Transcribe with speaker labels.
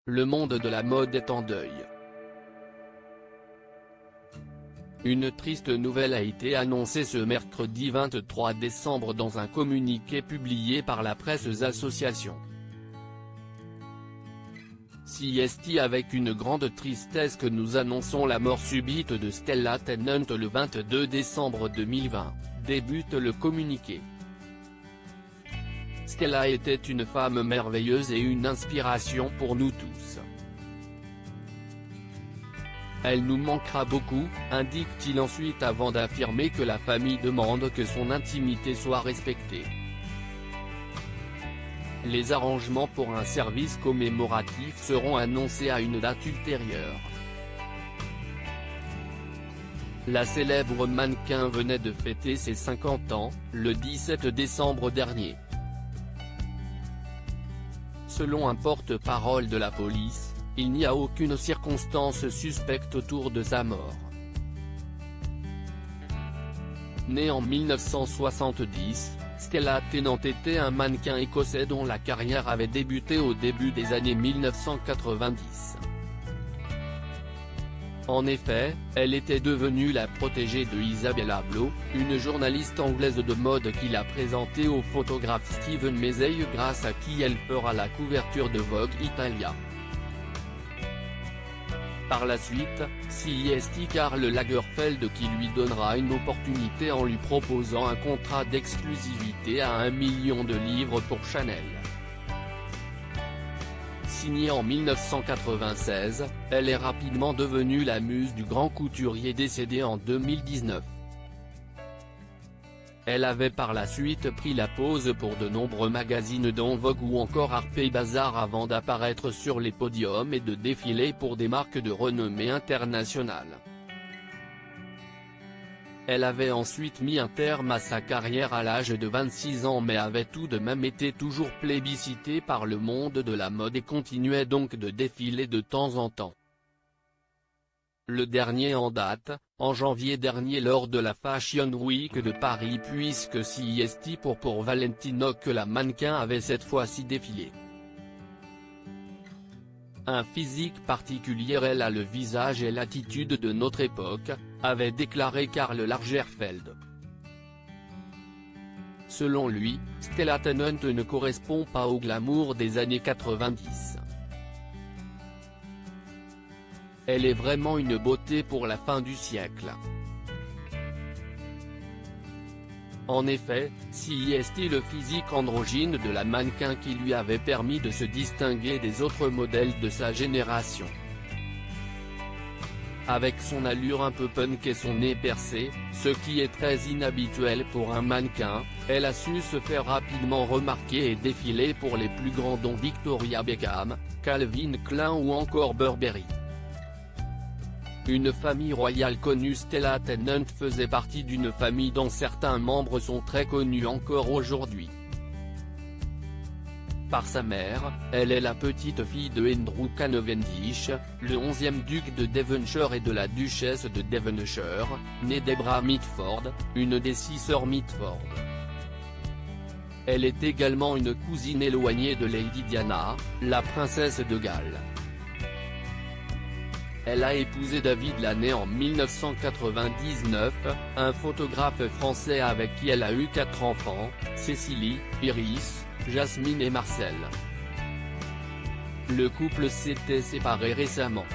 Speaker 1: Le monde de la mode est en deuil. Une triste nouvelle a été annoncée ce mercredi 23 décembre dans un communiqué publié par la presse association. C'est avec une grande tristesse que nous annonçons la mort subite de Stella Tennant le 22 décembre 2020, débute le communiqué. Stella était une femme merveilleuse et une inspiration pour nous tous. Elle nous manquera beaucoup, indique-t-il ensuite avant d'affirmer que la famille demande que son intimité soit respectée. Les arrangements pour un service commémoratif seront annoncés à une date ultérieure. La célèbre mannequin venait de fêter ses 50 ans, le 17 décembre dernier. Selon un porte-parole de la police, il n'y a aucune circonstance suspecte autour de sa mort. Née en 1970, Stella Tennant était un mannequin écossais dont la carrière avait débuté au début des années 1990. En effet, elle était devenue la protégée de Isabella Blow, une journaliste anglaise de mode qui l'a présentée au photographe Steven Meazeys grâce à qui elle fera la couverture de Vogue Italia. Par la suite, c'est Karl Lagerfeld qui lui donnera une opportunité en lui proposant un contrat d'exclusivité à 1 million de livres pour Chanel. Signée en 1996, elle est rapidement devenue la muse du grand couturier décédé en 2019. Elle avait par la suite pris la pose pour de nombreux magazines dont Vogue ou encore Harper's Bazaar avant d'apparaître sur les podiums et de défiler pour des marques de renommée internationale. Elle avait ensuite mis un terme à sa carrière à l'âge de 26 ans mais avait tout de même été toujours plébiscitée par le monde de la mode et continuait donc de défiler de temps en temps. Le dernier en date, en janvier dernier lors de la Fashion Week de Paris puisque c'est pour Valentino que la mannequin avait cette fois-ci défilé. Un physique particulier, elle a le visage et l'attitude de notre époque, avait déclaré Karl Lagerfeld. Selon lui, Stella Tennant ne correspond pas au glamour des années 90. Elle est vraiment une beauté pour la fin du siècle. En effet, c'est le physique androgyne de la mannequin qui lui avait permis de se distinguer des autres modèles de sa génération. Avec son allure un peu punk et son nez percé, ce qui est très inhabituel pour un mannequin, elle a su se faire rapidement remarquer et défiler pour les plus grands dont Victoria Beckham, Calvin Klein ou encore Burberry. Une famille royale connue, Stella Tennant faisait partie d'une famille dont certains membres sont très connus encore aujourd'hui. Par sa mère, elle est la petite fille de Andrew Cavendish, le 11e duc de Devonshire et de la duchesse de Devonshire, née Deborah Mitford, une des 6 sœurs Mitford. Elle est également une cousine éloignée de Lady Diana, la princesse de Galles. Elle a épousé David Lanné en 1999, un photographe français avec qui elle a eu 4 enfants, Cécilie, Iris, Jasmine et Marcel. Le couple s'était séparé récemment.